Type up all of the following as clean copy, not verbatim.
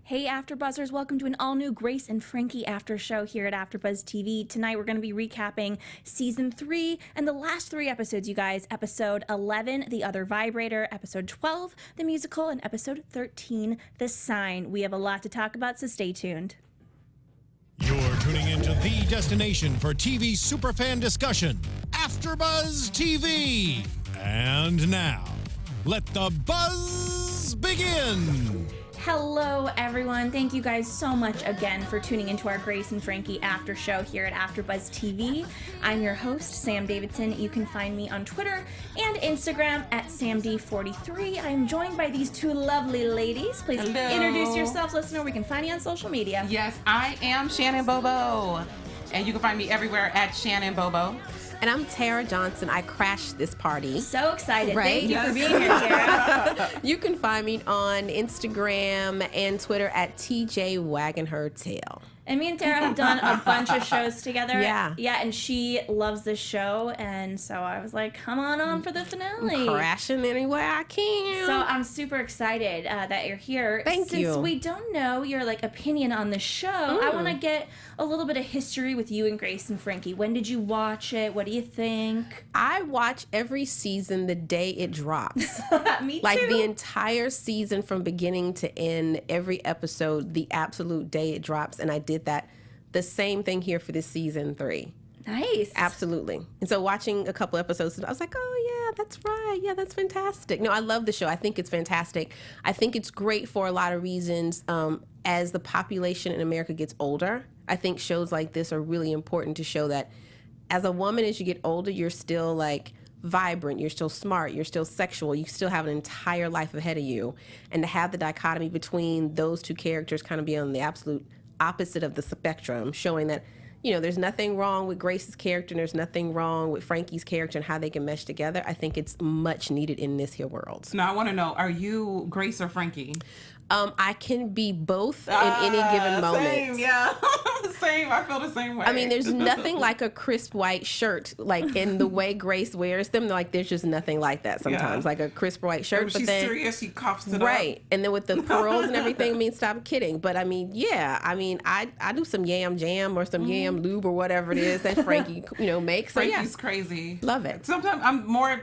Hey AfterBuzzers, welcome to an all-new Grace and Frankie after show here at AfterBuzz TV. Tonight we're going to be recapping Season 3 and the last 3 episodes, you guys. Episode 11, The Other Vibrator, Episode 12, The Musical, and Episode 13, The Sign. We have a lot to talk about, so stay tuned. You're tuning into the destination for TV superfan discussion, AfterBuzz TV. And now, let the buzz begin. Hello, everyone. Thank you guys so much again for tuning into our Grace and Frankie after show here at AfterBuzz TV. I'm your host, Sam Davidson. You can find me on Twitter and Instagram at SamD43. I'm joined by these two lovely ladies. Please introduce yourselves. Let us know where we can find you on social media. Yes, I am Shannon Bobo, and you can find me everywhere at Shannon Bobo. And I'm Tara Johnson. I crashed this party. So excited. Right? Thank you for being here, Tara. You can find me on Instagram and Twitter at TJ Wagging Her Tail. And me and Tara have done a bunch of shows together. Yeah. Yeah, and she loves this show, and so I was like, come on for the finale. I'm crashing any way I can. So I'm super excited that you're here. Thank you. Since we don't know your opinion on the show, I want to get a little bit of history with you and Grace and Frankie. When did you watch it? What do you think? I watch every season the day it drops. Me Like too. the entire season from beginning to end, every episode, the absolute day it drops. And I did that. The same thing here for this season 3. Nice. Absolutely. And so watching a couple episodes, I was like, oh, yeah, that's right. Yeah, that's fantastic. No, I love the show. I think it's fantastic. I think it's great for a lot of reasons. As the population in America gets older, I think shows like this are really important to show that as a woman, as you get older, you're still vibrant, you're still smart, you're still sexual, you still have an entire life ahead of you. And to have the dichotomy between those two characters kind of be on the absolute opposite of the spectrum, showing that, there's nothing wrong with Grace's character and there's nothing wrong with Frankie's character and how they can mesh together. I think it's much needed in this here world. Now, I want to know, are you Grace or Frankie? I can be both in any given moment. Same, yeah. Same. I feel the same way. I mean, there's nothing like a crisp white shirt, in the way Grace wears them. There's just nothing like that sometimes, like a crisp white shirt. When she's serious, she coughs it up. Right. And then with the pearls and everything, stop kidding. But I do some yam jam or some yam lube or whatever it is that Frankie, makes. So, Frankie's crazy. Love it. Sometimes I'm more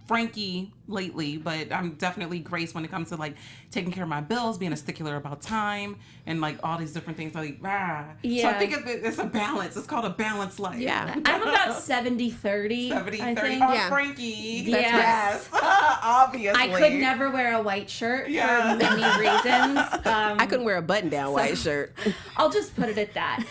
Frankie lately, but I'm definitely Grace when it comes to taking care of my bills, being a stickler about time, and all these different things. Yeah. So I think it's a balance. It's called a balanced life. Yeah. I'm about 70-30. 70-30. I think. Oh, Yeah. Frankie. Yes. Obviously. I could never wear a white shirt for many reasons. I couldn't wear a button-down white shirt. I'll just put it at that.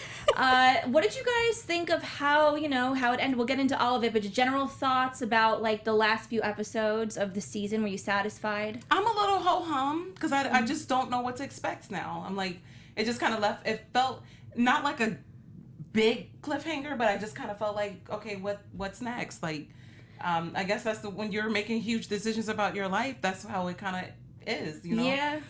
What did you guys think of how it ended? We'll get into all of it, but just general thoughts about the last few episodes of the season. Were you satisfied? I'm a little ho-hum because I just don't know what to expect now. I'm it just kind of left. It felt not like a big cliffhanger, but I just kind of felt okay, what's next? I guess that's when you're making huge decisions about your life, that's how it kind of is, Yeah.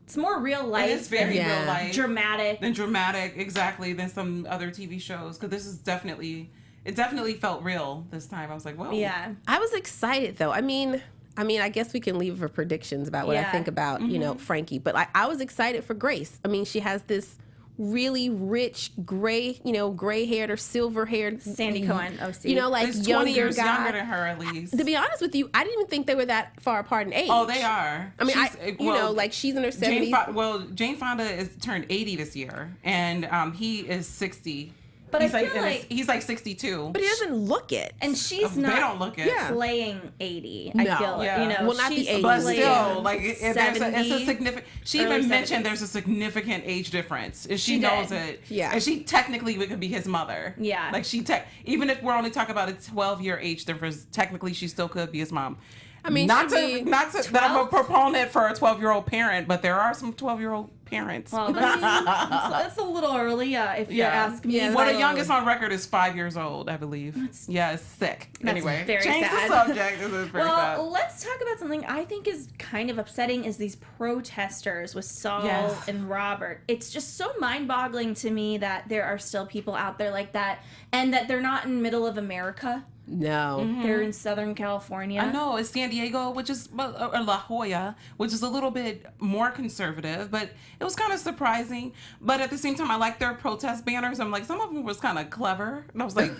It's more real life. It is very real life. Dramatic. Exactly, than some other TV shows. Because this is definitely felt real this time. I was like, whoa. Yeah. I was excited, though. I mean, I guess we can leave for predictions about what I think about, Frankie. But I was excited for Grace. I mean, she has this really rich gray-haired or silver-haired Sandy Cohen, OC. It's 20 younger years guy. younger than her, at least. To be honest with you, I didn't even think they were that far apart in age. Oh, they are. I mean, she's in her 70s. Jane Fonda is turned 80 this year, and he is 60. But he's I feel he's 62. But he doesn't look it. And she's They not don't look it. playing 80. No. I feel Yeah. Well, not the she's 80s. But playing still, it's a 70, significant. She early even mentioned 70s. there's a significant age difference, and She she knows did. it. Yeah. and she technically could be his mother. Yeah. Even if we're only talking about a 12-year age difference, technically she still could be his mom. I mean, not she'd be that I'm a proponent for a 12-year-old parent, but there are some 12-year-old parents. Well, that's a little early, if you ask me. Yeah, Well, the youngest on record is 5 years old, I believe. It's sick. Anyway, very change sad. the subject. This is very sad. Well, let's talk about something I think is kind of upsetting is these protesters with Saul Yes. and Robert. It's just so mind-boggling to me that there are still people out there like that and that they're not in middle of America. No. They're in Southern California. I know, it's San Diego, which is or La Jolla, which is a little bit more conservative, but it was kind of surprising. But at the same time, I like their protest banners. I'm like, some of them was kind of clever, and I was like,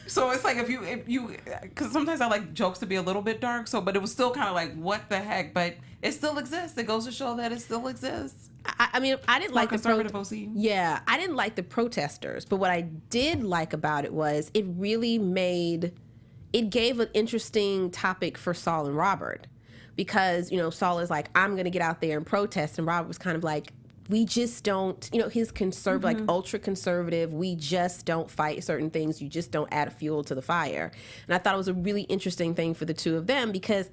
so it's like if you, because sometimes I like jokes to be a little bit dark. So, but it was still kind of like, what the heck? But it still exists. It goes to show that it still exists. I mean, I didn't like the conservative OC. Yeah, I didn't like the protesters, but what I did like about it was it really gave an interesting topic for Saul and Robert, because, you know, Saul is like, I'm going to get out there and protest, and Robert was kind of like, we just don't, you know, he's conservative, like ultra conservative. We just don't fight certain things. You just don't add fuel to the fire. And I thought it was a really interesting thing for the two of them, because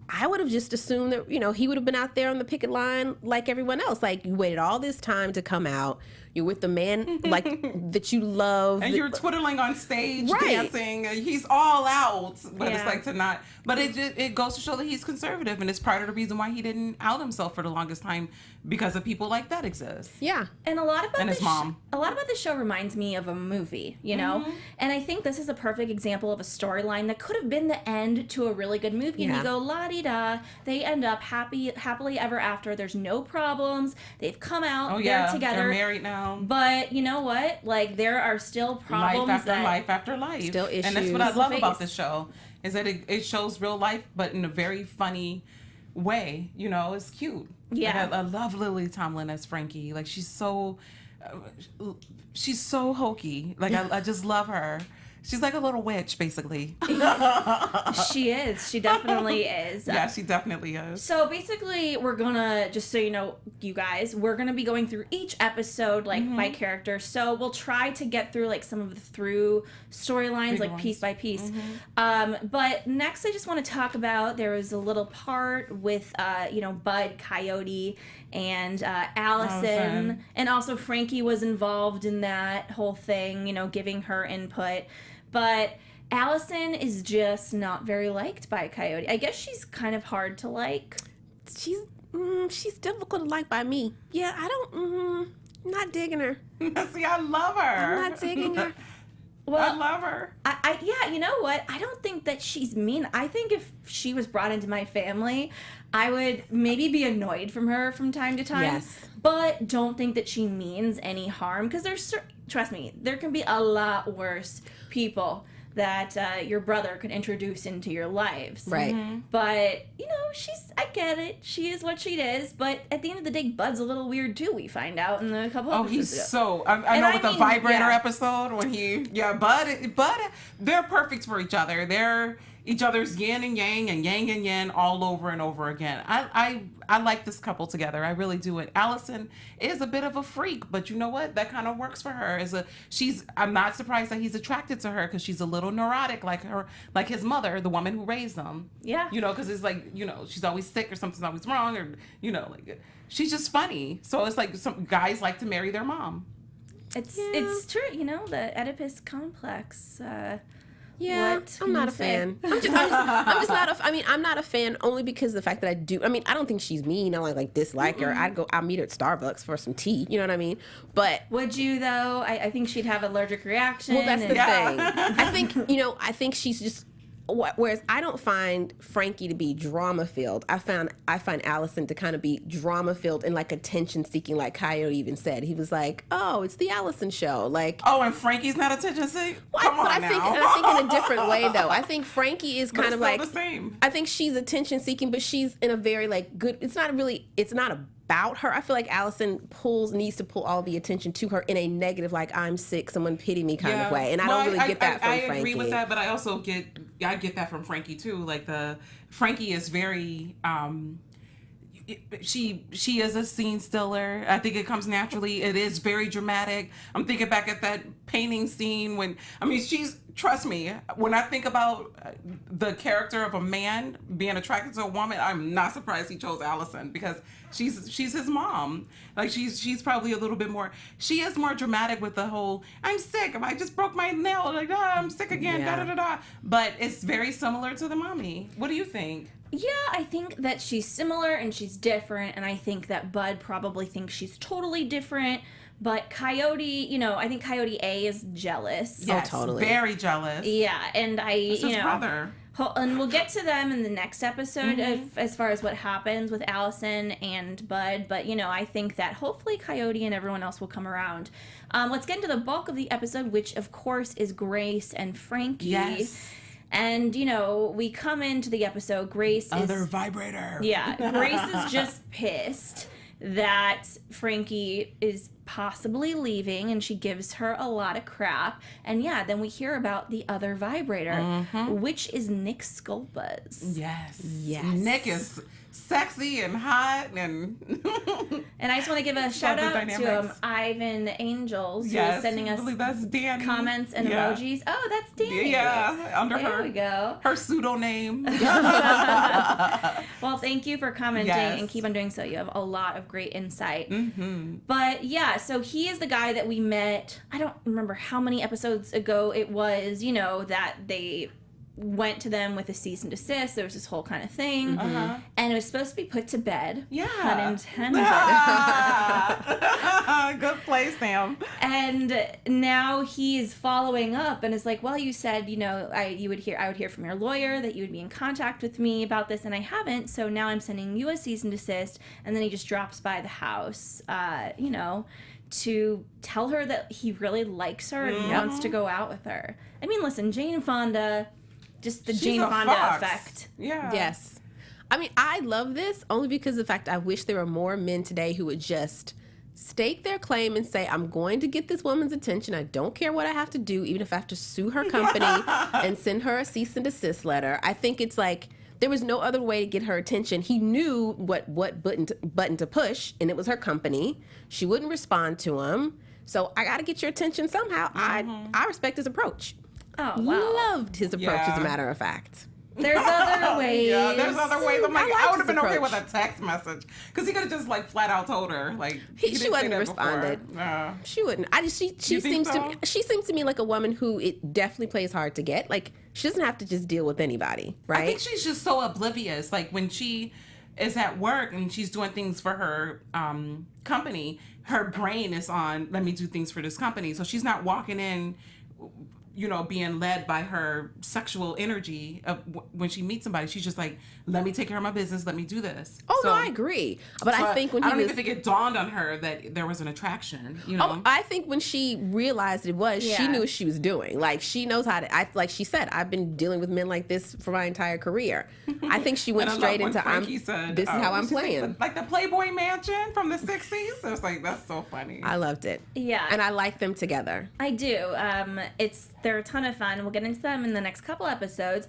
I would have just assumed that, you know, he would have been out there on the picket line like everyone else. Like, you waited all this time to come out. You're with the man like that you love, and you're twiddling on stage, Right. dancing. He's all out, but Yeah. it's like to not. But it goes to show that he's conservative, and it's part of the reason why he didn't out himself for the longest time, because of people like that exist. Yeah. And a lot about And his mom. a lot about the show reminds me of a movie, you know. And I think this is a perfect example of a storyline that could have been the end to a really good movie. And Yeah. you go la di da, they end up happily ever after. There's no problems. They've come out. Oh they're yeah, together. they're married now. But you know what? Like, there are still problems Life after that life after life. Still And that's what I issues. love Face. about this show, is that it shows real life, but in a very funny way. You know, it's cute. Yeah. Like, I love Lily Tomlin as Frankie. Like, she's so hokey. Like, I just love her. She's like a little witch, basically. she is. She definitely is. Yeah, she definitely is. So basically, we're gonna, just so you know, you guys, we're gonna be going through each episode, like, by character. So we'll try to get through, like, some of the through storylines, Big like, ones. piece by piece. But next, I just want to talk about, there was a little part with, you know, Bud, Coyote, and Allison. And also Frankie was involved in that whole thing, you know, giving her input. But Allison is just not very liked by Coyote. I guess she's kind of hard to like. She's difficult to like by me. Yeah, I don't, not digging her. See, I love her. I'm not digging her. I love her. Yeah, you know what? I don't think that she's mean. I think if she was brought into my family, I would maybe be annoyed from her from time to time. Yes. But don't think that she means any harm, because trust me, there can be a lot worse people that your brother could introduce into your lives. Right. But, you know, I get it. She is what she is. But at the end of the day, Bud's a little weird, too, we find out in a couple Oh, episodes he's ago. so. I know I with the mean, vibrator yeah. episode when Bud, they're perfect for each other. They're each other's yin and yang all over and over again. I like this couple together. I really do. It. Allison is a bit of a freak, but you know what? That kind of works for her. I'm not surprised that he's attracted to her, because she's a little neurotic, like his mother, the woman who raised them. Yeah. You know, because it's like, you know, she's always sick or something's always wrong, or, you know, like, she's just funny. So it's like some guys like to marry their mom. It's true, you know, the Oedipus complex. Yeah, What I'm can not you a say? fan. I'm just not I'm not a fan only because of the fact that I don't think she's mean. I like dislike her. I'll meet her at Starbucks for some tea. You know what I mean? But Would you, though? I think she'd have an allergic reaction. well, that's the and- thing. I think she's just. Whereas I don't find Frankie to be drama filled. I find Allison to kind of be drama filled and like attention seeking, like Coyote even said. He was like, "Oh, it's the Allison show." Like, Oh, and Frankie's not attention seeking? well, Come on I now. think in a different way though. I think Frankie is But kind it's of still like the same. I think she's attention seeking, but she's in a very like good. It's not about her. I feel like Allison needs to pull all the attention to her in a negative, like I'm sick, someone pity me kind of way. And I don't really get that from Frankie. I agree with that, but I also get that from Frankie too. Like Frankie is very she is a scene stiller. I think it comes naturally. It is very dramatic. I'm thinking back at that painting scene trust me, when I think about the character of a man being attracted to a woman, I'm not surprised he chose Allison, because she's his mom. Like she's probably a little bit more. She is more dramatic with the whole "I'm sick. I just broke my nail. Like I'm sick again." Yeah. Da da da da. But it's very similar to the mommy. What do you think? Yeah, I think that she's similar and she's different, and I think that Bud probably thinks she's totally different. But Coyote, I think Coyote A is jealous. Yes, totally. Very jealous. Yeah, and It's his brother. And we'll get to them in the next episode as far as what happens with Allison and Bud. But, I think that hopefully Coyote and everyone else will come around. Let's get into the bulk of the episode, which, of course, is Grace and Frankie. Yes. And, we come into the episode, Grace Other Vibrator. Yeah, Grace is just pissed that Frankie is possibly leaving, and she gives her a lot of crap. And then we hear about the Other Vibrator, which is Nick Sculpa's. Yes. Nick is sexy and hot, and and I just want to give a shout out to Ivan Angels, who is sending us comments and emojis. Oh, that's Danny. Yeah, under there we go. Her pseudonym. Well, thank you for commenting and keep on doing so. You have a lot of great insight. But so he is the guy that we met. I don't remember how many episodes ago it was, that they went to them with a cease and desist. There was this whole kind of thing. And it was supposed to be put to bed. Yeah. Pun intended. Good play, Sam. And now he's following up and is like, well, you said, I would hear from your lawyer that you would be in contact with me about this, and I haven't, so now I'm sending you a cease and desist. And then he just drops by the house, to tell her that he really likes her and wants to go out with her. I mean, listen, Jane Fonda, just the Jane Fonda effect. Yeah. Yes. I mean, I love this only because of the fact I wish there were more men today who would just stake their claim and say, I'm going to get this woman's attention. I don't care what I have to do, even if I have to sue her company and send her a cease and desist letter. I think it's like there was no other way to get her attention. He knew what button to push, and it was her company. She wouldn't respond to him. So I got to get your attention somehow. I respect his approach. Oh, wow. Loved his approach, as a matter of fact. There's other ways. Yeah, there's other ways. I'm like, I would have been okay approach. with a text message, because he could have just flat out told her she wouldn't have responded. She wouldn't. She seems to me like a woman who it definitely plays hard to get. Like, she doesn't have to just deal with anybody, right? I think she's just so oblivious. Like, when she is at work and she's doing things for her company, her brain is on, let me do things for this company. So she's not walking in, being led by her sexual energy when she meets somebody. She's just like, let me take care of my business. Let me do this. Oh, no, I agree. But I think I don't even think it dawned on her that there was an attraction, Oh, I think when she realized it was, she knew what she was doing. Like, she knows how to, like she said, I've been dealing with men like this for my entire career. I think she went straight into, this is how I'm playing. Like the Playboy Mansion from the 60s. So it's like, that's so funny. I loved it. Yeah. And I like them together. I do. They're a ton of fun. We'll get into them in the next couple episodes.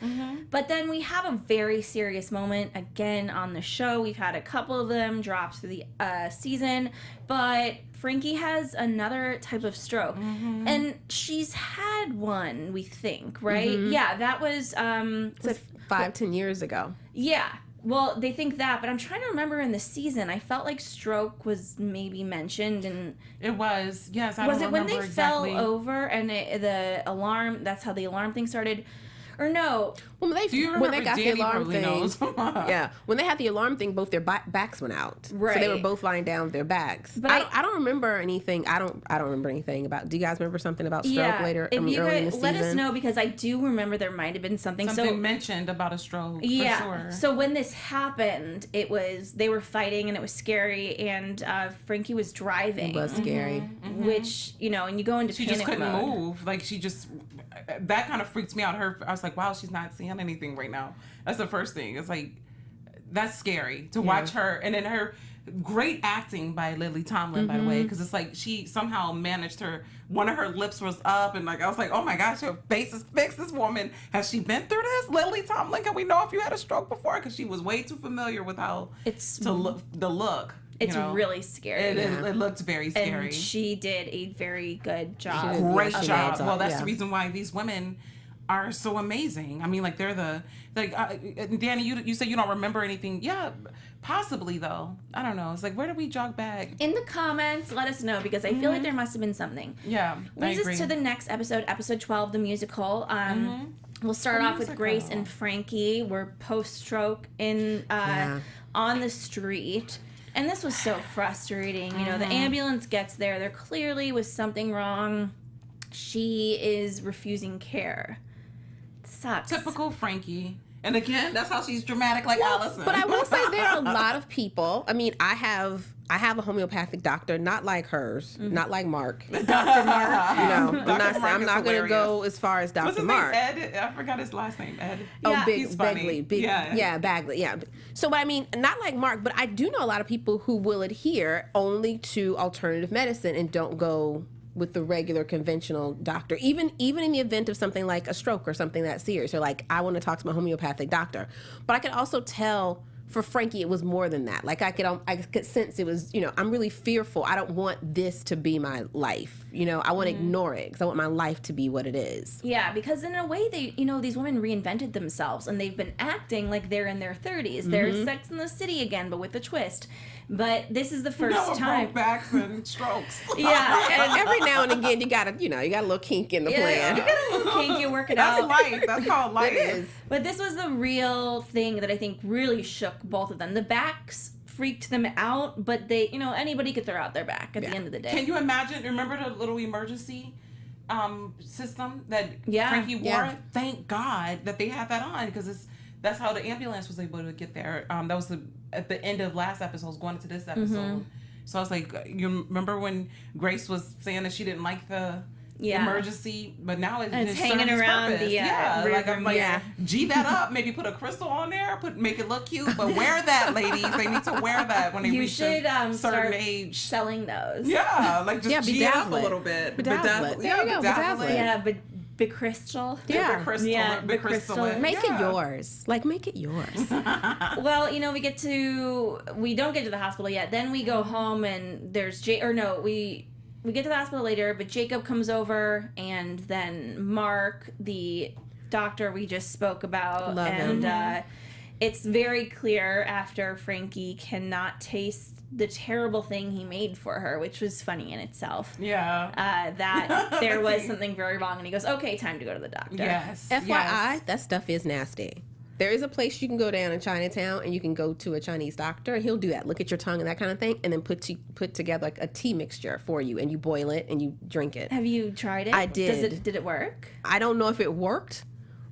But then we have a very serious moment again on the show. We've had a couple of them drop through the season, but Frankie has another type of stroke, and she's had one, we think, right? Yeah, that was 5-10 years ago. Yeah. Well, they think that, but I'm trying to remember in the season. I felt like stroke was maybe mentioned, and it was. Yes, I was don't it when remember they exactly. fell over and the alarm? That's how the alarm thing started, or no? Well, Do you remember? when they got Danny the alarm probably thing, knows. yeah, when they had the alarm thing, both their backs went out. Right. So they were both lying down with their backs. But I don't remember anything. I don't remember anything about. Do you guys remember something about stroke later? If you early in the guys let us season? know, because I do remember there might have been something. Something mentioned about a stroke. Yeah. For sure. So when this happened, they were fighting and it was scary, and Frankie was driving. It was scary. Which, and you go into She panic just couldn't mode. move. Like, that kind of freaked me out. I was like, wow, she's not seeing anything right now. That's the first thing. It's like, that's scary to watch her. And then her great acting by Lily Tomlin, by the way, because it's like she somehow managed one of her lips was up, and I was like, oh my gosh, her face is fixed. This woman, has she been through this? Lily Tomlin, can we know if you had a stroke before? Because she was way too familiar with the look. It's really scary. It looked very scary. And she did a very good job. Great job. Well, that's yeah. the reason why these women are so amazing. I mean, like, they're Danny, you said you don't remember anything. Yeah, possibly, though. I don't know. It's like, where do we jog back? In the comments, let us know, because I feel like there must have been something. Yeah, Leads I agree. us to the next episode 12, the musical. We'll start off with Grace and Frankie. We're post-stroke on the street. And this was so frustrating. You know, the ambulance gets there. There clearly was something wrong. She is refusing care. It sucks. Typical Frankie. And again, that's how she's dramatic like Allison. But I will say there are a lot of people. I mean, I have a homeopathic doctor, not like hers, not like Mark. Dr. Mark. No, Dr. I'm not going to go as far as Dr. What's his Mark. name? Ed? I forgot his last name. Ed. Yeah. He's funny. Bagley, yeah. So, I mean, not like Mark, but I do know a lot of people who will adhere only to alternative medicine and don't go with the regular conventional doctor, even in the event of something like a stroke or something that serious. Or like, I want to talk to my homeopathic doctor. But I could also tell for Frankie, it was more than that. Like I could sense it was, you know, I'm really fearful. I don't want this to be my life. You know, I want to ignore it because I want my life to be what it is. Yeah, because in a way, these women reinvented themselves and they've been acting like they're in their 30s. They're Sex in the City again, but with a twist. But this is the first time. Backs and strokes. Yeah, And every now and again, you got a little kink in the plan. You got a little kink, you work it That's out. life. That's called life. It is. But this was the real thing that I think really shook both of them. The backs freaked them out, but they, anybody could throw out their back at the end of the day. Can you imagine? Remember the little emergency system that Frankie wore? Yeah. Thank God that they had that on because that's how the ambulance was able to get there. That was at the end of last episode, going into this episode. So I was like, you remember when Grace was saying that she didn't like the emergency, but now it's hanging around purpose. the like I'm like, yeah. G that up, maybe put a crystal on there, make it look cute, but wear that, ladies. They need to wear that when they reach a certain start age. Selling those. Yeah, like just G it up a bedazzle it. little bit. Bedazzle it. There you go, bedazzle it. Yeah, but Becrystal. Yeah. Becrystal it. Make it yours. Like, make it yours. Well, we don't get to the hospital yet. Then we go home and there's we get to the hospital later, but Jacob comes over and then Mark, the doctor we just spoke about. Love him. It's very clear after Frankie cannot taste the terrible thing he made for her, which was funny in itself. Yeah. That there was something very wrong, and he goes, "Okay, time to go to the doctor." Yes. FYI, that stuff is nasty. There is a place you can go down in Chinatown and you can go to a Chinese doctor and he'll do that. Look at your tongue and that kind of thing, and then put together like a tea mixture for you, and you boil it and you drink it. Have you tried it? I did. Did it work? I don't know if it worked.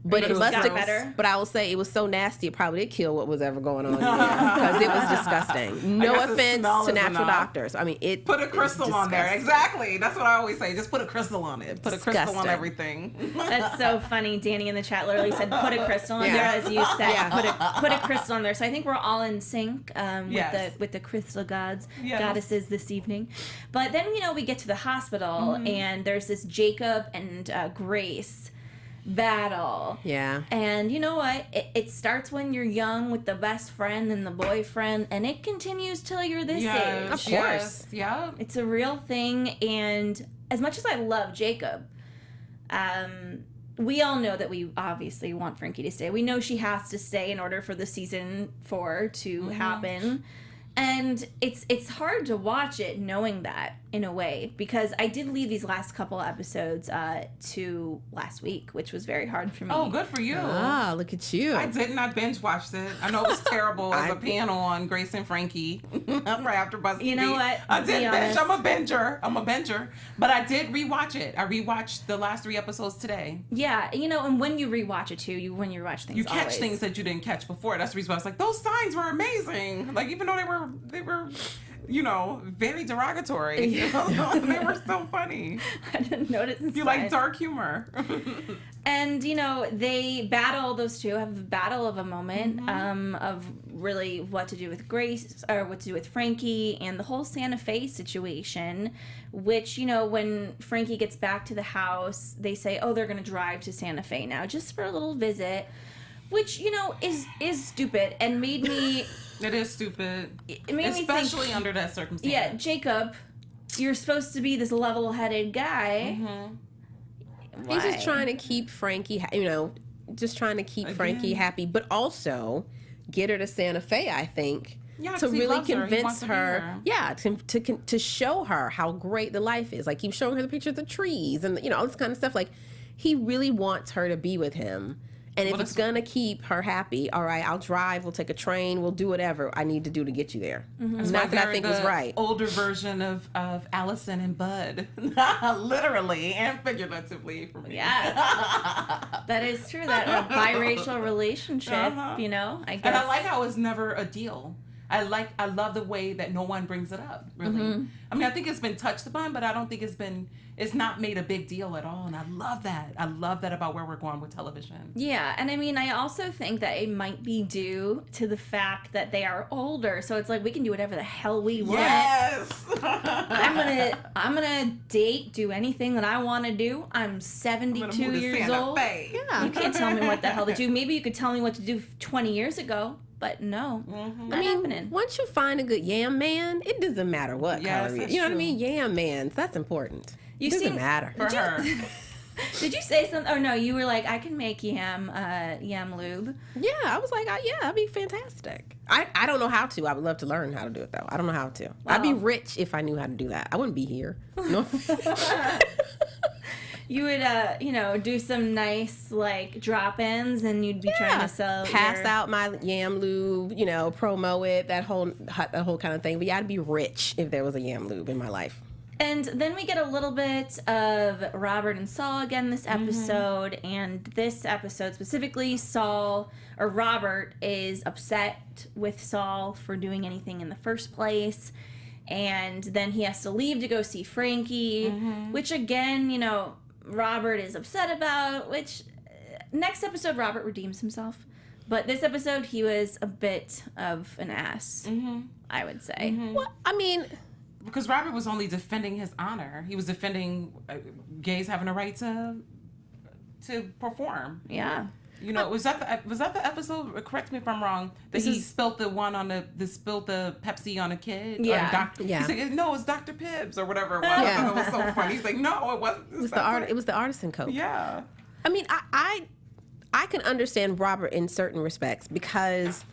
But it must have better. But I will say it was so nasty, it probably did kill what was ever going on in there because it was disgusting. No offense to natural doctors. I mean, it put a crystal on there. Exactly. That's what I always say. Just put a crystal on it. Put a crystal on everything. That's so funny. Danny in the chat literally said, "Put a crystal on there," as you said. Yeah. Put a crystal on there. So I think we're all in sync with the crystal goddesses this evening. But then we get to the hospital and there's this Jacob and Grace battle. Yeah. And you know what? It starts when you're young with the best friend and the boyfriend, and it continues till you're this age. Of course. Yeah. It's a real thing, and as much as I love Jacob, we all know that we obviously want Frankie to stay. We know she has to stay in order for the season 4 to happen. And it's hard to watch it knowing that, in a way, because I did leave these last couple episodes to last week, which was very hard for me. Oh, good for you. Ah, look at you. I didn't. I binge watched it. I know it was terrible as a panel on Grace and Frankie for AfterBuzz TV. You know what? I did binge. I'm a binger. But I did rewatch it. I rewatched the last 3 episodes today. Yeah, and when you rewatch it too, when you rewatch things, you catch things that you didn't catch before. That's the reason why I was like, those signs were amazing. Like, even though they were very derogatory. They were so funny. I didn't notice. You like dark humor. And they battle. Those two have a battle of a moment of really what to do with Grace or what to do with Frankie and the whole Santa Fe situation. Which when Frankie gets back to the house, they say, "Oh, they're going to drive to Santa Fe now just for a little visit," which is stupid and made me. It is stupid. It made especially me think, under that circumstance. Yeah, Jacob, you're supposed to be this level-headed guy. He's just trying to keep Frankie, Frankie happy, but also get her to Santa Fe, I think. Yeah, to really convince her. Yeah, to show her how great the life is. Like, keep showing her the pictures of the trees and all this kind of stuff. Like, he really wants her to be with him. And if it's going to keep her happy, all right, I'll drive, we'll take a train, we'll do whatever I need to do to get you there. That's Not that I think was right. Older version of Allison and Bud. Literally and figuratively for me. Yeah. That is true. That biracial relationship, you know, I guess. And I like how it's never a deal. I love the way that no one brings it up, really. I mean, I think it's been touched upon, but I don't think it's not made a big deal at all. And I love that. I love that about where we're going with television. Yeah. And I mean, I also think that it might be due to the fact that they are older. So it's like, we can do whatever the hell we want. Yes. I'm gonna date, do anything that I want to do. I'm 72 years old. Yeah. You can't tell me what the hell to do. Maybe you could tell me what to do 20 years ago. But no, not happening. Once you find a good yam man, it doesn't matter what color he is. You know what I mean? Yam man, that's important. It doesn't matter. For her. Did you say something? Oh, no, you were like, I can make yam lube. Yeah, I was like, yeah, that'd be fantastic. I don't know how to. I would love to learn how to do it, though. I don't know how to. Well, I'd be rich if I knew how to do that. I wouldn't be here. No. You would, do some nice, like, drop-ins, and you'd be trying to sell Pass out my yam lube, promo it, that whole kind of thing. But yeah, I'd be rich if there was a yam lube in my life. And then we get a little bit of Robert and Saul again this episode, and this episode specifically, Robert is upset with Saul for doing anything in the first place, and then he has to leave to go see Frankie, which again, Robert is upset about, which next episode Robert redeems himself. But this episode he was a bit of an ass, I would say. Well, I mean, because Robert was only defending his honor. He was defending gays having a right to perform. Yeah. Was that the episode? Correct me if I'm wrong. That he spilled the Pepsi on a kid. Yeah. He's like, no, it's Dr. Pibbs or whatever it was. Yeah. It was so funny. He's like, no, it wasn't. It was the artisan Coke. Yeah. I mean, I can understand Robert in certain respects because,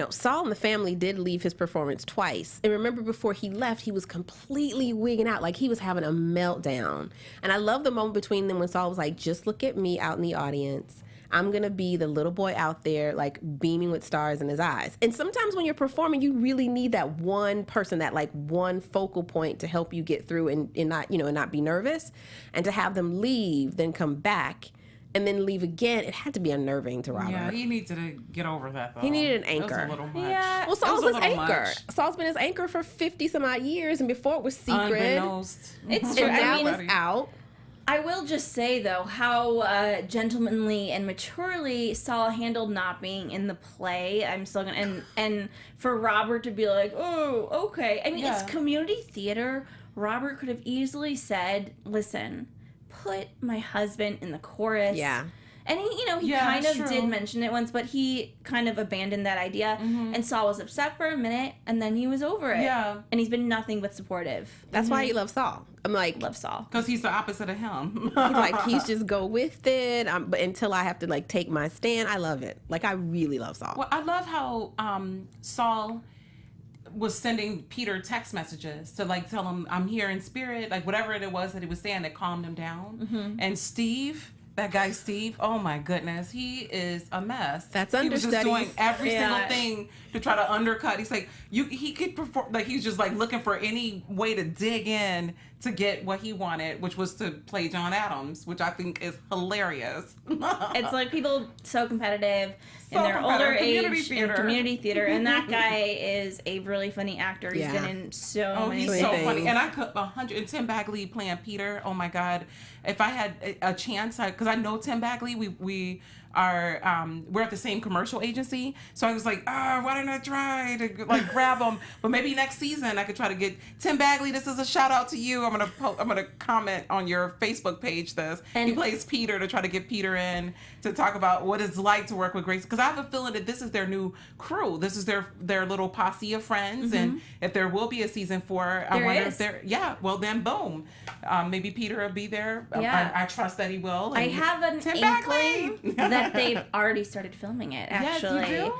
Saul and the family did leave his performance twice. And remember, before he left, he was completely wigging out. Like, he was having a meltdown. And I love the moment between them when Saul was like, just look at me out in the audience. I'm going to be the little boy out there, like, beaming with stars in his eyes. And sometimes when you're performing, you really need that one person, that, like, one focal point to help you get through and not, and not be nervous. And to have them leave, then come back, and then leave again, it had to be unnerving to Robert. Yeah, he needed to get over that, though. He needed an anchor. It was a little much. Yeah. Well, Saul's his anchor. Saul's been his anchor for 50-some-odd years, and before it was secret. Unbeknownst. It's true. And now it's out. I will just say, though, how gentlemanly and maturely Saul handled not being in the play. I'm still gonna and for Robert to be like, oh, okay. I mean, it's community theater. Robert could have easily said, listen, put my husband in the chorus. Yeah. And he kind of did mention it once, but he kind of abandoned that idea. And Saul was upset for a minute, and then he was over it. Yeah. And he's been nothing but supportive. That's why he loves Saul. I'm like, love Saul because he's the opposite of him. he's just go with it. But until I have to take my stand, I love it. Like, I really love Saul. Well, I love how Saul was sending Peter text messages to tell him I'm here in spirit, whatever it was that he was saying that calmed him down. And Steve. That guy Steve, oh my goodness, he is a mess. That's understudies. He was just doing every single Yeah. thing to try to undercut. He's like, he could perform, he's just looking for any way to dig in to get what he wanted, which was to play John Adams, which I think is hilarious. It's like people so competitive in their older age in community theater, and that guy is a really funny actor. He's been in so many he's things. so funny. And I could 100. And Tim Bagley playing Peter. Oh my God! If I had a chance, because I know Tim Bagley, we are we're at the same commercial agency, so I was like, why didn't I try to grab him? But maybe next season I could try to get Tim Bagley. This is a shout out to you. I'm gonna comment on your Facebook page. He plays Peter, to try to get Peter in to talk about what it's like to work with Grace, because I have a feeling that this is their new crew. This is their little posse of friends, and if there will be a season 4, I wonder if they're well then boom, maybe Peter will be there. Yeah. I trust that he will. I have an Tim inkling that they've already started filming it, actually. Yes, you do?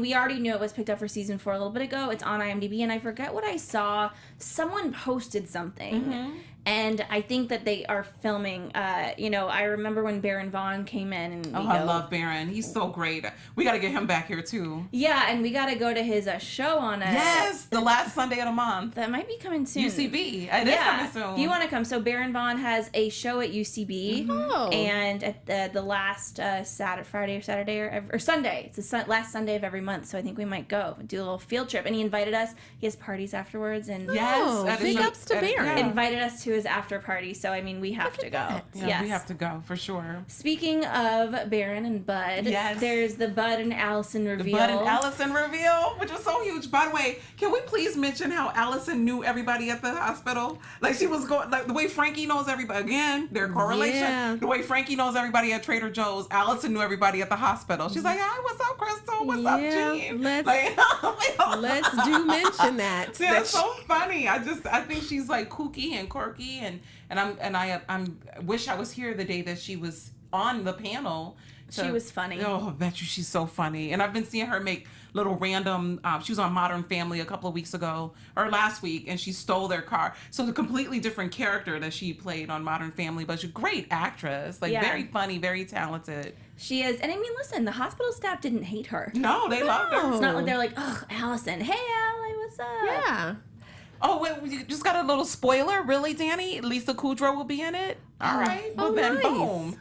We already knew it was picked up for season 4 a little bit ago. It's on IMDb, and I forget what I saw. Someone posted something, And I think that they are filming, I remember when Baron Vaughn came in. And I love Baron. He's so great. We got to get him back here, too. Yeah, and we got to go to his show on Yes, the last Sunday of the month. That might be coming soon. UCB. It is coming soon. If you want to come. So Baron Vaughn has a show at UCB. Oh. And at the last Friday or Saturday or Sunday. It's the last Sunday of every month. So I think we might go do a little field trip. And he invited us. He has parties afterwards. And yes, big ups to Baron. Invited us to his after party, so I mean we have to go. Yeah, yes. we have to go for sure. Speaking of Baron and Bud, there's the Bud and Allison reveal. The Bud and Allison reveal, which was so huge. By the way, can we please mention how Allison knew everybody at the hospital? Like she was going, like the way Frankie knows everybody. Again, their correlation. Yeah. The way Frankie knows everybody at Trader Joe's, Allison knew everybody at the hospital. She's like, "Hi, what's up, Crystal? What's up, Jean?" Let's do mention that. Yeah, it's so funny. I think she's like kooky and quirky, and I wish I was here the day that she was on the panel. She was funny. Oh, I bet you she's so funny. And I've been seeing her make little random, she was on Modern Family a couple of weeks ago, or last week, and she stole their car. So the completely different character that she played on Modern Family, but she's a great actress. Like very funny, very talented. She is. And I mean, listen, the hospital staff didn't hate her. No, they loved her. It's not like they're like, "Oh, Allison, hey, Allie, what's up?" Yeah. Oh, wait, we just got a little spoiler. Really, Danny? Lisa Kudrow will be in it? All right. Well, then, nice. boom.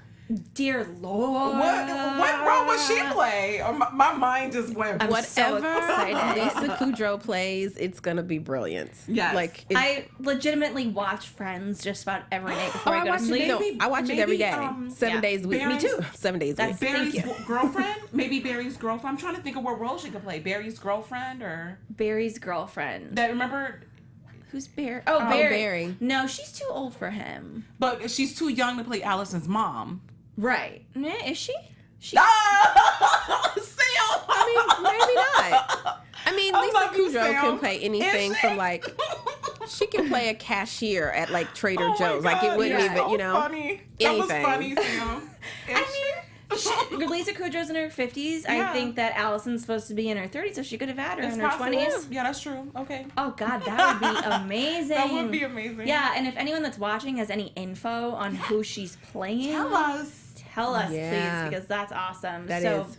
Dear Lord. What role would she play? Or my mind just went. I'm so Whatever excited. Lisa Kudrow plays, it's gonna be brilliant. Yes. Like I legitimately watch Friends just about every night before I go to sleep. I watch it every day. 7 days a week. Barry's- Me too. 7 days a week. Barry's Thank you. girlfriend? Maybe Barry's girlfriend. I'm trying to think of what role she could play. Barry's girlfriend or Barry's girlfriend. that? Remember? Who's Barry? Oh, Barry. Barry. No, she's too old for him. But she's too young to play Allison's mom. Right. Is she? Ah! Sam! I mean, maybe not. I mean, I Lisa love you, Kudrow Sam. can play anything Is she? from like she can play a cashier at like Trader Oh my Joe's. Like it God, wouldn't yeah. even, you So know. funny. That was anything. funny, Sam. Lisa Kudrow's in her 50s. Yeah. I think that Allison's supposed to be in her 30s, so she could have had her It's in her possible. 20s. Yeah, that's true. Okay. Oh, God, that would be amazing. That would be amazing. Yeah, and if anyone that's watching has any info on who she's playing, Tell us. Tell us, Yeah. please, because that's awesome. That so is.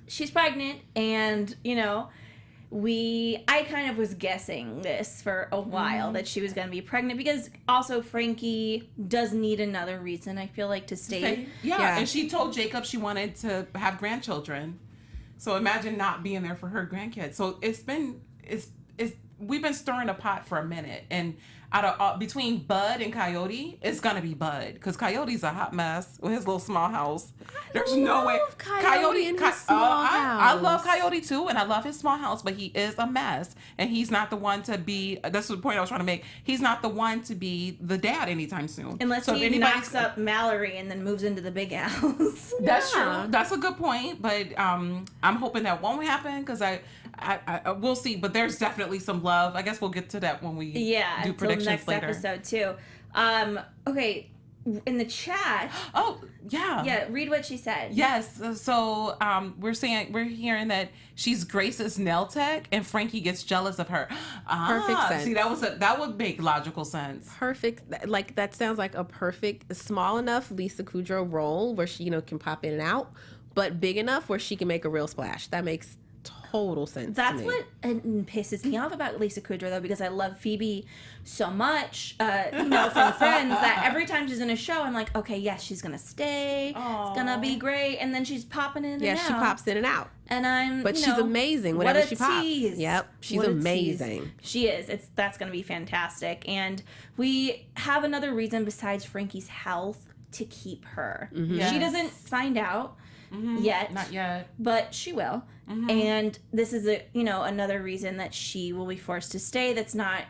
she's pregnant, and, I kind of was guessing this for a while that she was going to be pregnant because also Frankie does need another reason, I feel like, to stay. Yeah, and she told Jacob she wanted to have grandchildren. So imagine not being there for her grandkids. So we've been stirring a pot for a minute, and out of between Bud and Coyote, it's gonna be Bud because Coyote's a hot mess with his little small house. There's no way. Coyote in his small I love house. Coyote too, and I love his small house, but he is a mess, and he's not the one to be. That's the point I was trying to make. He's not the one to be the dad anytime soon. Unless so if he anybody's- knocks up Mallory and then moves into the big house. That's true. That's a good point, but I'm hoping that won't happen because I we'll see. But there's definitely some love. I guess we'll get to that when we do until predictions next later. episode too. Okay, in the chat. Oh yeah. Yeah, read what she said. Yes. So we're hearing that she's Grace's nail tech, and Frankie gets jealous of her. Perfect sense. See, that would make logical sense. Perfect. Like that sounds like a perfect, small enough Lisa Kudrow role where she, can pop in and out, but big enough where she can make a real splash. That makes total sense. That's to me. what pisses me off about Lisa Kudrow, though, because I love Phoebe so much, from Friends, that every time she's in a show, I'm like, okay, yes, she's gonna stay. Aww. It's gonna be great, and then she's popping in and out. Yeah, she pops in and out. And But she's amazing what whenever a she pops. tease. Yep, she's What a tease. amazing. She is. That's gonna be fantastic, and we have another reason besides Frankie's health to keep her. Yes. She doesn't find out yet. Not yet. But she will. And this is another reason that she will be forced to stay. That's not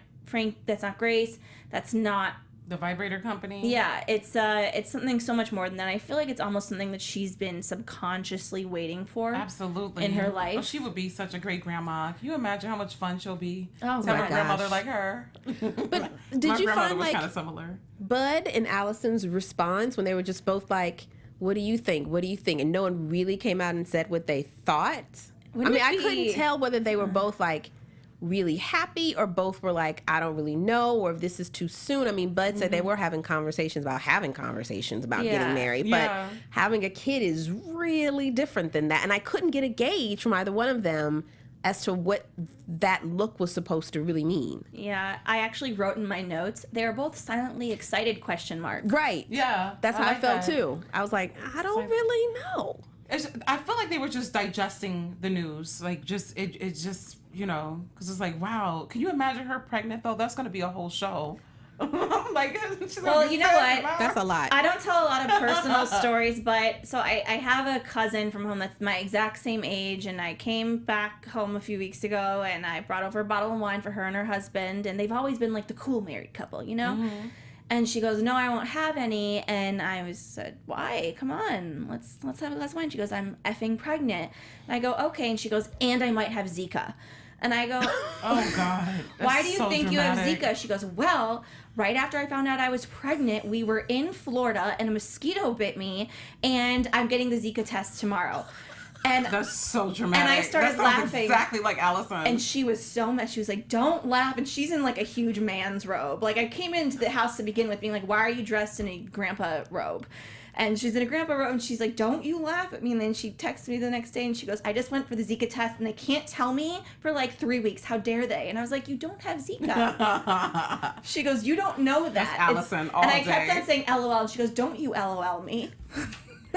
Grace. That's not The Vibrator Company. Yeah, it's something so much more than that. I feel like it's almost something that she's been subconsciously waiting for. Absolutely. In her life. Oh, she would be such a great grandma. Can you imagine how much fun she'll be Oh to my have a grandmother gosh. like her? But did My you grandmother find was like kind of similar. Bud and Allison's response when they were just both like, "What do you think? What do you think?" And no one really came out and said what they thought. Wouldn't I it couldn't be- tell whether they were both like really happy, or both were like, I don't really know, or if this is too soon. I mean, Bud said they were having conversations about getting married, but having a kid is really different than that. And I couldn't get a gauge from either one of them as to what that look was supposed to really mean. Yeah, I actually wrote in my notes, they are both silently excited, ? Right. Yeah. That's how I felt that. too. I was like, I don't really know. I feel like they were just digesting the news. Like, it's just, you know, because it's like, wow, can you imagine her pregnant, though? That's going to be a whole show. Like, well, you know what? That's a lot. I don't tell a lot of personal stories, but so I have a cousin from home that's my exact same age, and I came back home a few weeks ago, and I brought over a bottle of wine for her and her husband, and they've always been like the cool married couple, you know? Mm-hmm. And she goes, no, I won't have any. And I said, why? Come on, let's have a glass of wine. She goes, I'm effing pregnant. And I go, okay. And she goes, and I might have Zika. And I go, oh God. Why do you think dramatic. you have Zika? She goes, well, right after I found out I was pregnant, we were in Florida and a mosquito bit me, and I'm getting the Zika test tomorrow. And that's so dramatic. And I started laughing. Exactly like Allison. And she was so mad. She was like, don't laugh. And she's in like a huge man's robe. Like, I came into the house to begin with being like, why are you dressed in a grandpa robe? And she's in a grandpa robe, and she's like, don't you laugh at me. And then she texted me the next day, and she goes, I just went for the Zika test, and they can't tell me for like 3 weeks. How dare they? And I was like, you don't have Zika. She goes, you don't know that. That's Allison all day. And I kept on saying LOL, and she goes, don't you LOL me.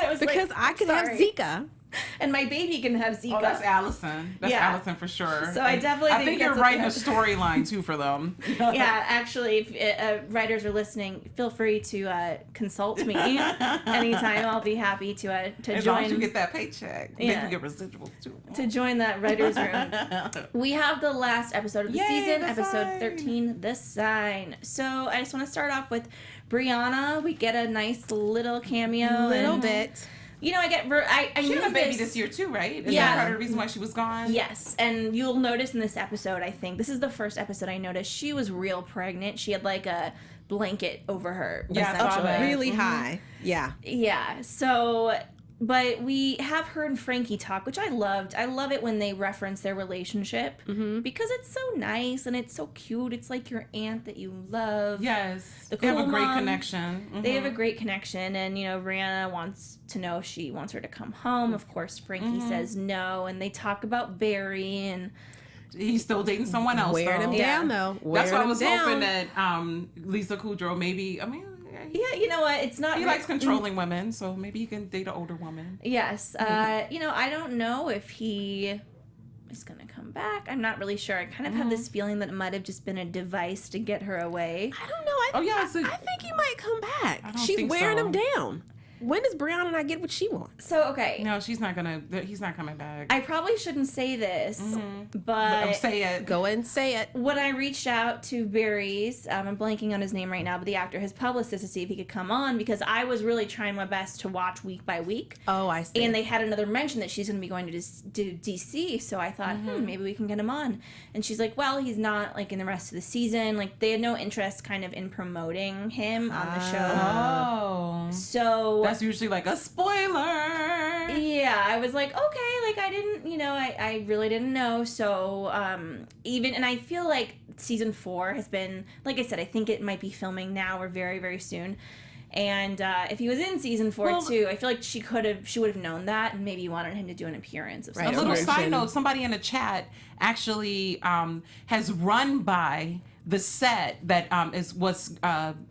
I was because like, I could have Zika. And my baby can have Zika. Oh, that's Allison. That's Allison for sure. So I definitely think you're writing a storyline too for them. Yeah, actually, if writers are listening, feel free to consult me anytime. I'll be happy to join. As long as you get that paycheck, yeah, you get residuals too. To join that writers room. We have the last episode of the season, episode 13, The Sign. So I just want to start off with Brianna. We get a nice little cameo. Little bit. You know, I she knew had a baby this year too, right? Is that part of the reason why she was gone? Yes, and you'll notice in this episode, I think this is the first episode I noticed she was real pregnant. She had like a blanket over her. Yeah, really high. Yeah. Yeah. So, but we have her and Frankie talk, which I loved. I love it when they reference their relationship because it's so nice and it's so cute. It's like your aunt that you love. Yes. The they cool have a great mom. connection. They have a great connection, and you know, Brianna wants to know if she wants her to come home. Of course, Frankie says no, and they talk about Barry, and he's still dating someone else. Wearing him down though. That's why I was hoping that Lisa Kudrow maybe. I mean. Yeah, you know what? It's not. He likes controlling women, so maybe he can date an older woman. Yes. You know, I don't know if he is going to come back. I'm not really sure. I kind of have this feeling that it might have just been a device to get her away. I don't know. I think he might come back. She's wearing him down. When does Brianna not get what she wants? So, okay. No, he's not coming back. I probably shouldn't say this, but say it. Go ahead and say it. When I reached out to Barry's, I'm blanking on his name right now, but the actor, his publicist, to see if he could come on, because I was really trying my best to watch week by week. Oh, I see. And they had another mention that she's going to be going to DC, so I thought, maybe we can get him on. And she's like, well, he's not, like, in the rest of the season. Like, they had no interest kind of in promoting him on the show. Oh. So... That's usually like a spoiler. Yeah, I was like, okay, like I didn't, you know, I really didn't know. So and I feel like season 4 has been, like I said, I think it might be filming now or very, very soon. And if he was in season 4 too, I feel like she would have known that and maybe wanted him to do an appearance of some A sort. little side note, somebody in the chat actually has run by the set that was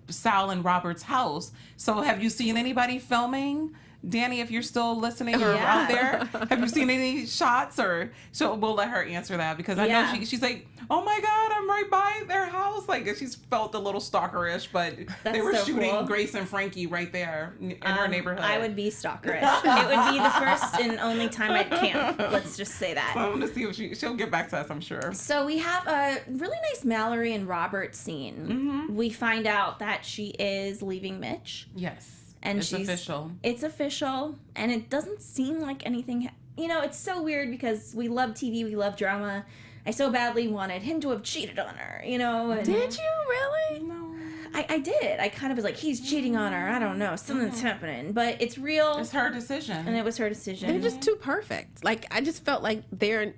Sal and Robert's house. So have you seen anybody filming? Danny, if you're still listening or out there, have you seen any shots? Or so we'll let her answer that, because I know she's like, oh my God, I'm right by their house. Like, she's felt a little stalkerish, but they were shooting cool. Grace and Frankie right there in her neighborhood. I would be stalkerish. It would be the first and only time I'd camp. Let's just say that. So I'm going to see if she'll get back to us, I'm sure. So we have a really nice Mallory and Robert scene. We find out that she is leaving Mitch. Yes. And it's official. It's official, and it doesn't seem like anything. You know, it's so weird because we love TV, we love drama. I so badly wanted him to have cheated on her, you know. And did you really? No. I did. I kind of was like, he's cheating on her. I don't know. Something's happening. But it's real. It's her decision. And it was her decision. They're just too perfect. Like, I just felt like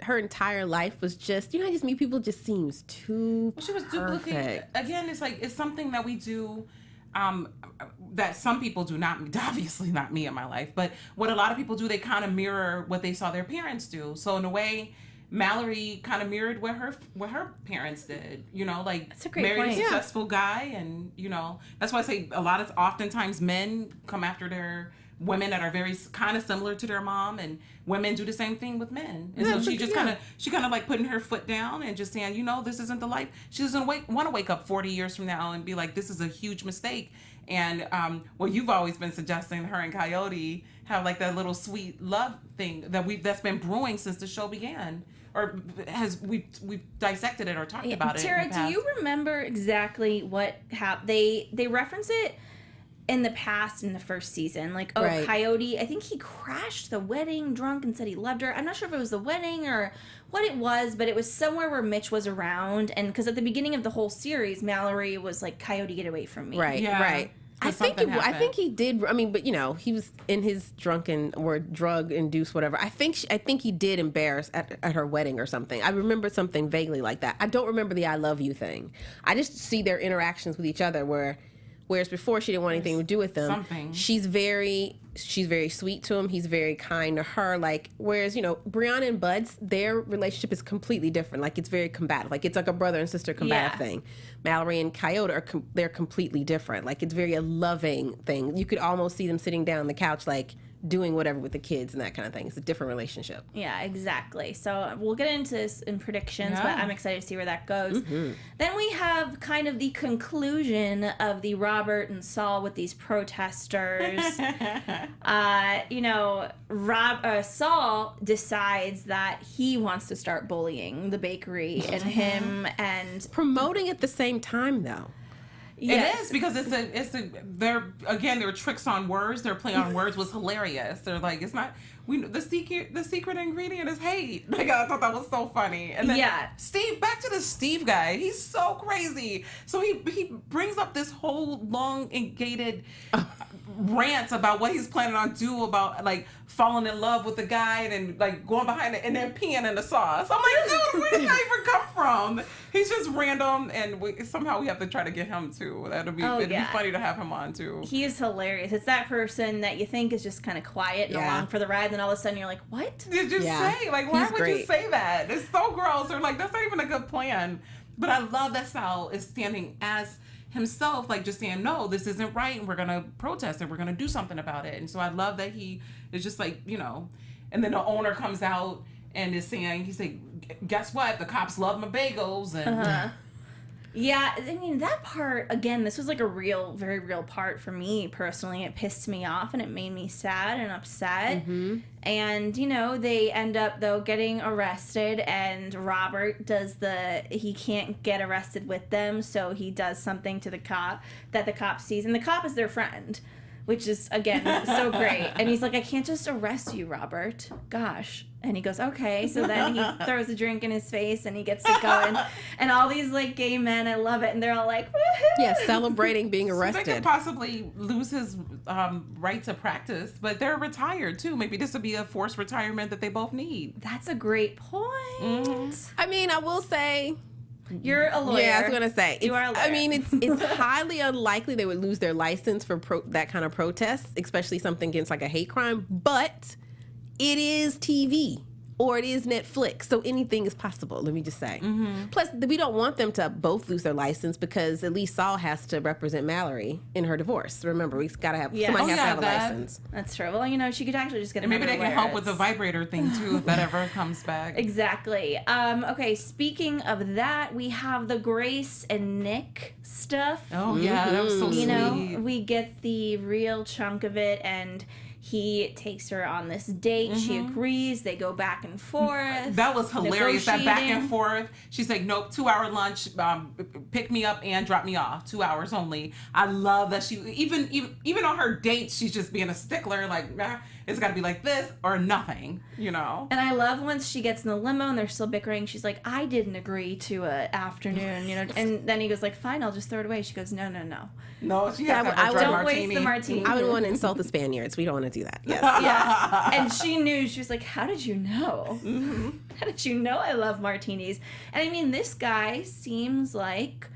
her entire life was just, you know, I just meet people just seems too She was perfect. duplicating. Again, it's like, it's something that we do that some people do, not obviously not me in my life, but what a lot of people do, they kind of mirror what they saw their parents do. So in a way, Mallory kind of mirrored what her parents did, you know, like married a successful guy, and you know, that's why I say oftentimes men come after their women that are very kind of similar to their mom, and women do the same thing with men. And so she just kind of like putting her foot down and just saying, you know, this isn't the life. She doesn't want to wake up 40 years from now and be like, this is a huge mistake. And well, you've always been suggesting her and Coyote have like that little sweet love thing that's been brewing since the show began. Or we've dissected it or talked about it. Tara, do you remember exactly what happened? They reference it in the past in the first season. Like, Coyote, I think he crashed the wedding drunk and said he loved her. I'm not sure if it was the wedding or what it was, but it was somewhere where Mitch was around. And because at the beginning of the whole series, Mallory was like, Coyote, get away from me. Right, yeah. right. I think he did. I mean, but you know, he was in his drunken or drug induced whatever. I think he did embarrass at her wedding or something. I remember something vaguely like that. I don't remember the "I love you" thing. I just see their interactions with each other whereas before she didn't want anything to do with them. She's very sweet to him. He's very kind to her. Like, whereas, you know, Brianna and Bud's, their relationship is completely different. Like, it's very combative. Like, it's like a brother and sister combative thing. Mallory and Coyote they're completely different. Like, it's very a loving thing. You could almost see them sitting down on the couch, like, doing whatever with the kids and that kind of thing. It's a different relationship. Yeah, exactly. So we'll get into this in predictions, but I'm excited to see where that goes. Mm-hmm. Then we have kind of the conclusion of the Robert and Saul with these protesters. You know, Saul decides that he wants to start bullying the bakery and him and promoting at the same time though. Yes. It is, because their tricks on words, their play on words was hilarious. They're like, it's not, the secret ingredient is hate. Like, I thought that was so funny. And then Steve, back to the Steve guy, he's so crazy. So he brings up this whole long gated rant about what he's planning on do about like falling in love with the guy and then like going behind it and then peeing in the sauce. I'm like, dude, where did that even come from? He's just random, and somehow we have to try to get him too. It'd be funny to have him on too. He is hilarious. It's that person that you think is just kind of quiet and along for the ride, then all of a sudden you're like, what did you say? Like, why would you say that? It's so gross. Or like, that's not even a good plan. But I love that Sal is standing as himself, like just saying, no, this isn't right, and we're gonna protest and we're gonna do something about it. And so I love that he is just like, you know, and then the owner comes out and is saying, he's like, guess what? The cops love my bagels. And yeah, I mean, that part, again, this was like a very real part for me personally. It pissed me off and it made me sad and upset. Mm-hmm. And, you know, they end up, though, getting arrested, and Robert he can't get arrested with them, so he does something to the cop that the cop sees, and the cop is their friend, which is, again, so great. And he's like, I can't just arrest you, Robert. Gosh. And he goes, okay. So then he throws a drink in his face and he gets to go. And all these, like, gay men, I love it. And they're all like, woohoo! Yeah, celebrating being arrested. So they could possibly lose his right to practice, but they're retired, too. Maybe this would be a forced retirement that they both need. That's a great point. Mm-hmm. I mean, I will say... You're a lawyer. Yeah, I was gonna say. You are a lawyer. I mean, it's highly unlikely they would lose their license for that kind of protest, especially something against like a hate crime. But it is TV or it is Netflix, so anything is possible. Let me just say. Mm-hmm. Plus, we don't want them to both lose their license because at least Saul has to represent Mallory in her divorce. Remember, we gotta have somebody has to have a license. That's true. Well, you know, she could actually just get a. Maybe they can help with the vibrator thing too, if that ever comes back. Exactly. Okay. Speaking of that, we have the Grace and Nick stuff. Oh yeah, that was so sweet. You know, we get the real chunk of it, and he takes her on this date. Mm-hmm. She agrees. They go back and forth. That was hilarious. That back and forth. She's like, nope, 2-hour lunch. Pick me up and drop me off. 2 hours only. I love that she even on her dates, she's just being a stickler. Like, It's got to be like this or nothing, you know? And I love once she gets in the limo and they're still bickering. She's like, I didn't agree to an afternoon, you know? And then he goes like, fine, I'll just throw it away. She goes, no. No, she has to have a dry don't martini. waste the martini. I would want to insult the Spaniards. We don't want to do that. Yes. Yes. And she knew. She was like, how did you know? How did you know I love martinis? And I mean, this guy seems like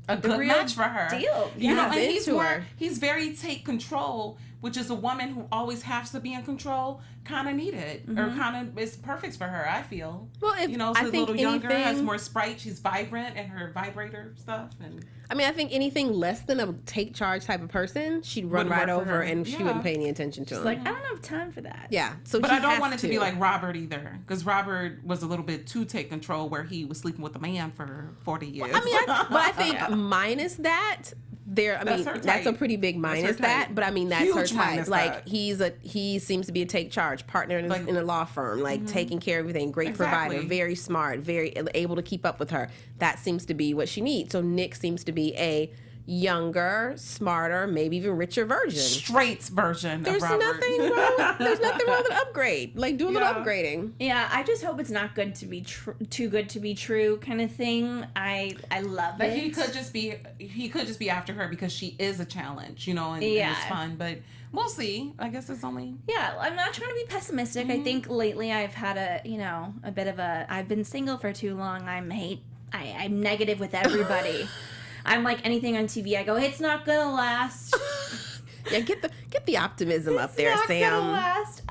a good real match for her. Deal. You know, He's and he's very take control, which is a woman who always has to be in control, kind of need it. Or kind of is perfect for her, I feel. Well, if, you know, I she's a think little younger, has anything- more sprite, she's vibrant in her vibrator stuff. And I mean, I think anything less than a take charge type of person, she'd run Wouldn't right work for over her. and she wouldn't pay any attention to him. Like, I don't have time for that. Yeah. So but he I don't has want it to be like Robert either, because Robert was a little bit too take control, where he was sleeping with a man for 40 years. I mean, but I think minus that, That's her that's a type. pretty big minus type. that. But I mean, that's her Huge type. minus Like that. he seems to be a take charge partner in a law firm, like taking care of everything, great Exactly. provider, very smart, very able to keep up with her. That seems to be what she needs. So Nick seems to be a younger, smarter, maybe even richer version. Straight version There's of Robert. nothing wrong. There's nothing wrong with an upgrade. Like do a little upgrading. Yeah, I just hope it's not good to be too good to be true kind of thing. I love But it. he could just be after her because she is a challenge, you know, and it's fun. But we'll see. I guess it's only. Yeah, I'm not trying to be pessimistic. I think lately I've had a bit of a. I've been single for too long. I'm negative with everybody. I'm like anything on TV. I go, it's not gonna last. Yeah, get the optimism up there, Not Sam. gonna last.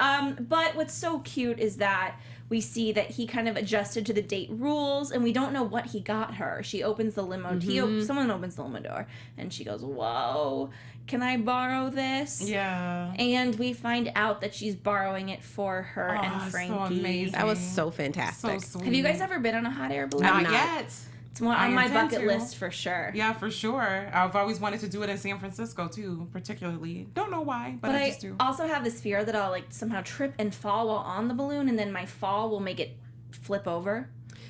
But what's so cute is that we see that he kind of adjusted to the date rules, and we don't know what he got her. She opens the limo. Someone opens the limo door, and she goes, "Whoa, can I borrow this?" Yeah. And we find out that she's borrowing it for her and Frankie. So amazing. That was so fantastic. So sweet. Have you guys ever been on a hot air balloon? Not yet. It's one I on my intend bucket to. list for sure. Yeah, for sure. I've always wanted to do it in San Francisco too, particularly. Don't know why, but I just do. Also have this fear that I'll like somehow trip and fall while on the balloon, and then my fall will make it flip over.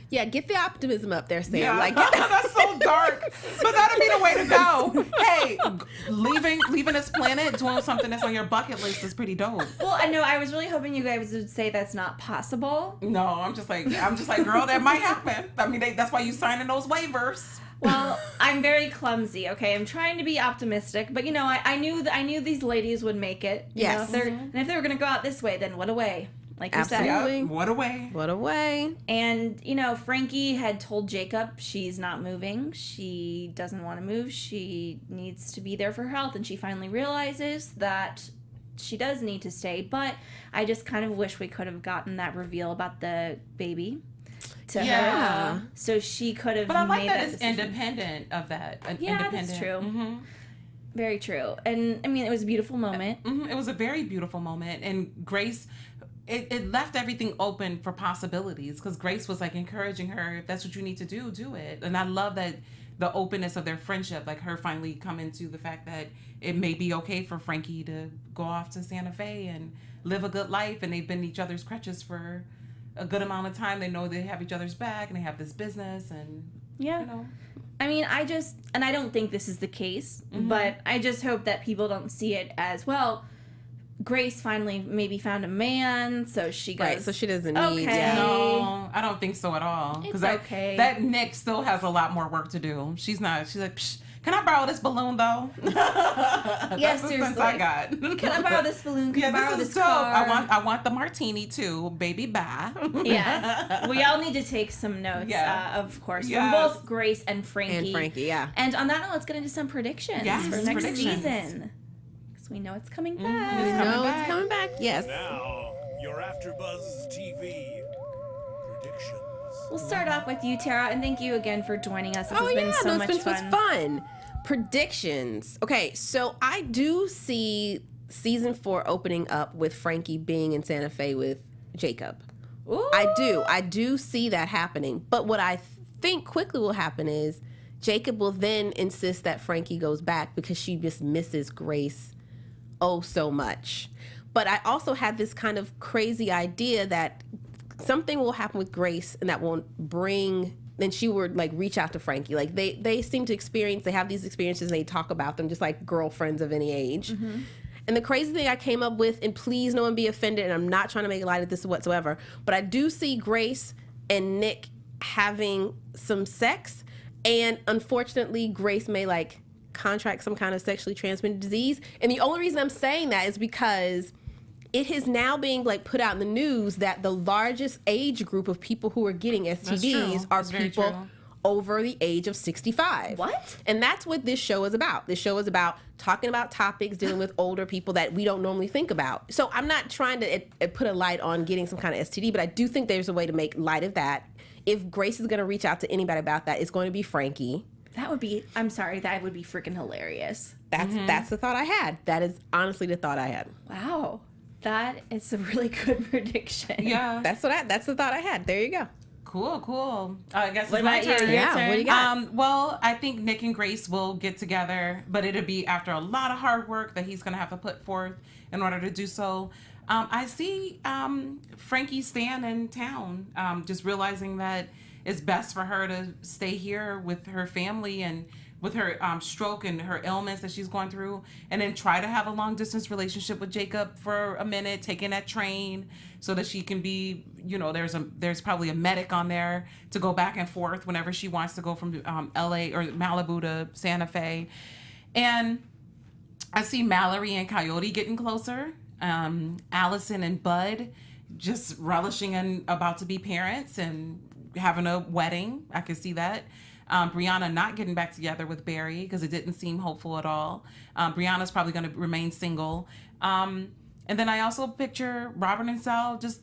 Yeah, get the optimism up there, Sam. Yeah, Like that's so dark. But that'd be the way to go. Hey, leaving this planet, doing something that's on your bucket list is pretty dope. Well, I know I was really hoping you guys would say that's not possible. No, I'm just like, girl, that might happen. I mean, that's why you signing those waivers. Well, I'm very clumsy. Okay, I'm trying to be optimistic, but you know, I knew these ladies would make it. You Yes. know, and if they were gonna go out this way, then what a way. Like you said. Absolutely. Yeah, what a way. what a way. And, you know, Frankie had told Jacob she's not moving. She doesn't want to move. She needs to be there for her health. And she finally realizes that she does need to stay. But I just kind of wish we could have gotten that reveal about the baby to Yeah. her. So she could have But I like made that that it's decision. independent of that. Yeah, Independent. that's true. Mm-hmm. Very true. And, I mean, it was a beautiful moment. Mm-hmm. It was a very beautiful moment. And Grace... It left everything open for possibilities, because Grace was like encouraging her, if that's what you need to do it. And I love that the openness of their friendship, like her finally coming to the fact that it may be okay for Frankie to go off to Santa Fe and live a good life, and they've been each other's crutches for a good amount of time. They know they have each other's back, and they have this business, and Yeah. you know. I mean, I don't think this is the case, but I just hope that people don't see it as, well, Grace finally maybe found a man, so she goes. Right, so she doesn't need. Okay. Yeah. No, I don't think so at all. It's that, okay. That Nick still has a lot more work to do. She's like, psh, can I borrow this balloon though? That's the sense seriously. I got. Can I borrow this balloon? Can I borrow this this is dope. car? I want the martini too, baby. Bye. Yeah. We all need to take some notes, Yeah. of course, Yes. from both Grace and Frankie. And Frankie, yeah. And on that note, let's get into some predictions Yes, for next predictions. season. Because we know it's coming We back. know back. it's coming back. Yes. Now, your AfterBuzz TV predictions. We'll start off with you, Tara, and thank you again for joining us. This Oh has been yeah, so no, much it's been fun. fun. Predictions. Okay, so I do see season 4 opening up with Frankie being in Santa Fe with Jacob. Ooh. I do see that happening. But what I think quickly will happen is Jacob will then insist that Frankie goes back because she just misses Grace oh so much. But I also had this kind of crazy idea that something will happen with Grace and that won't bring, then she would like reach out to Frankie. Like they seem to experience, they have these experiences and they talk about them just like girlfriends of any age. And the crazy thing I came up with, and please no one be offended, and I'm not trying to make light of this whatsoever, but I do see Grace and Nick having some sex, and unfortunately Grace may like contract some kind of sexually transmitted disease. And the only reason I'm saying that is because it is now being like put out in the news that the largest age group of people who are getting STDs are people over the age of 65. What? And that's what this show is about. This show is about talking about topics dealing with older people that we don't normally think about. So I'm not trying to put a light on getting some kind of STD, but I do think there's a way to make light of that. If Grace is going to reach out to anybody about that, it's going to be Frankie. That would be, I'm sorry, that would be freaking hilarious. That's the thought I had. That is honestly the thought I had. Wow. That is a really good prediction. Yeah. That's the thought I had. There you go. Cool. I guess What it's my about you? turn. Your Yeah, turn? what do you got? Well, I think Nick and Grace will get together, but it'll be after a lot of hard work that he's going to have to put forth in order to do so. I see Frankie staying in town, just realizing that it's best for her to stay here with her family and with her stroke and her ailments that she's going through, and then try to have a long distance relationship with Jacob for a minute, taking that train so that she can be, there's probably a medic on there to go back and forth whenever she wants to go from LA or Malibu to Santa Fe. And I see Mallory and Coyote getting closer. Allison and Bud just relishing in about to be parents and having a wedding. I can see that. Brianna not getting back together with Barry because it didn't seem hopeful at all. Brianna's probably going to remain single. And then I also picture Robert and Sal just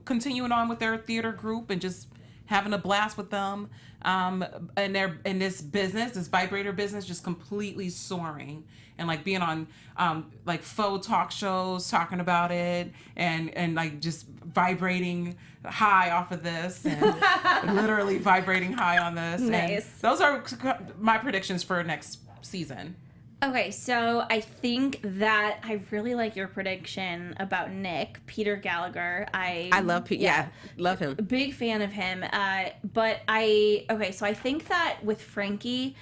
continuing on with their theater group and just having a blast with them. And they're in this business, this vibrator business, just completely soaring and like being on like faux talk shows talking about it and like just vibrating high off of this and literally vibrating high on this. Nice. And those are my predictions for next season. Okay, so I think that I really like your prediction about Nick, Peter Gallagher. I love Peter. Yeah, love him. Big fan of him. So I think that with Frankie,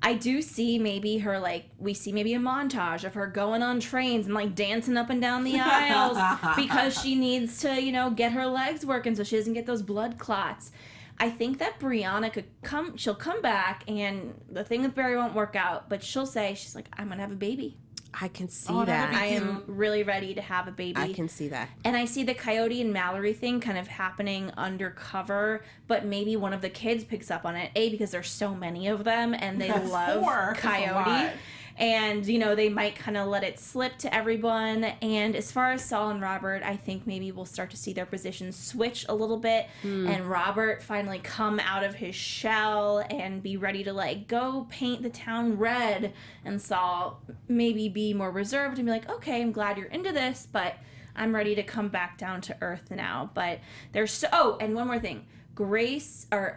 I do see maybe her, like, we see maybe a montage of her going on trains and, like, dancing up and down the aisles because she needs to, get her legs working so she doesn't get those blood clots. I think that Brianna she'll come back, and the thing with Barry won't work out, but she's like, I'm going to have a baby. I can see Oh, that. that'd I am really ready to have a baby. I can see that. And I see the Coyote and Mallory thing kind of happening undercover, but maybe one of the kids picks up on it. Because there's so many of them and they love Coyote. And, they might kind of let it slip to everyone. And as far as Saul and Robert, I think maybe we'll start to see their positions switch a little bit. And Robert finally come out of his shell and be ready to, like, go paint the town red. And Saul maybe be more reserved and be like, okay, I'm glad you're into this, but I'm ready to come back down to earth now. But there's and one more thing.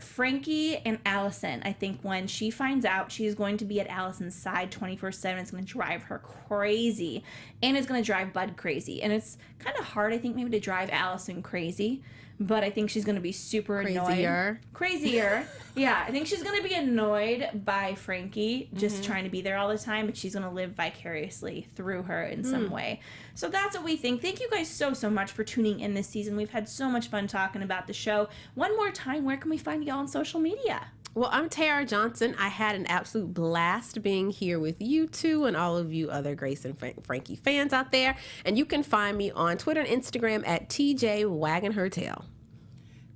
Frankie and Allison, I think when she finds out she's going to be at Allison's side 24/7, it's going to drive her crazy. And it's going to drive Bud crazy. And it's kind of hard, I think, maybe to drive Allison crazy. But I think she's going to be super annoyed. Crazier. Yeah, I think she's going to be annoyed by Frankie just trying to be there all the time, but she's going to live vicariously through her in some way. So that's what we think. Thank you guys so much for tuning in this season. We've had so much fun talking about the show. One more time, where can we find y'all on social media? Well, I'm Tara Johnson. I had an absolute blast being here with you two and all of you other Grace and Frankie fans out there. And you can find me on Twitter and Instagram at TJ Wagging Her Tail.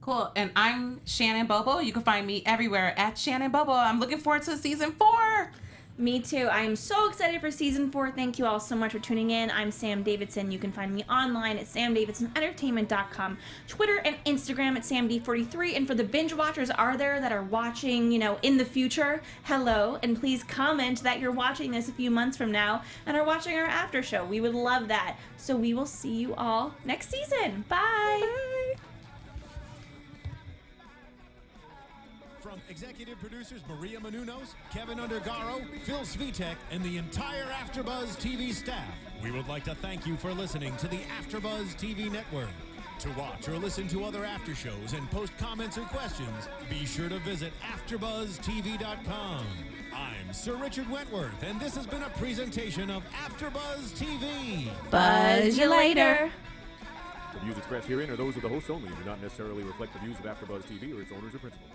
Cool. And I'm Shannon Bobo. You can find me everywhere at Shannon Bobo. I'm looking forward to season 4. Me too. I'm so excited for season 4. Thank you all so much for tuning in. I'm Sam Davidson. You can find me online at samdavidsonentertainment.com, Twitter and Instagram at samd43. And for the binge watchers that are watching, in the future, hello, and please comment that you're watching this a few months from now and are watching our after show. We would love that. So we will see you all next season. Bye. Bye. From executive producers Maria Menounos, Kevin Undergaro, Phil Svitek, and the entire AfterBuzz TV staff, we would like to thank you for listening to the AfterBuzz TV network. To watch or listen to other after shows and post comments or questions, be sure to visit AfterBuzzTV.com. I'm Sir Richard Wentworth, and this has been a presentation of AfterBuzz TV. Buzz you later. The views expressed herein are those of the hosts only and do not necessarily reflect the views of AfterBuzz TV or its owners or principals.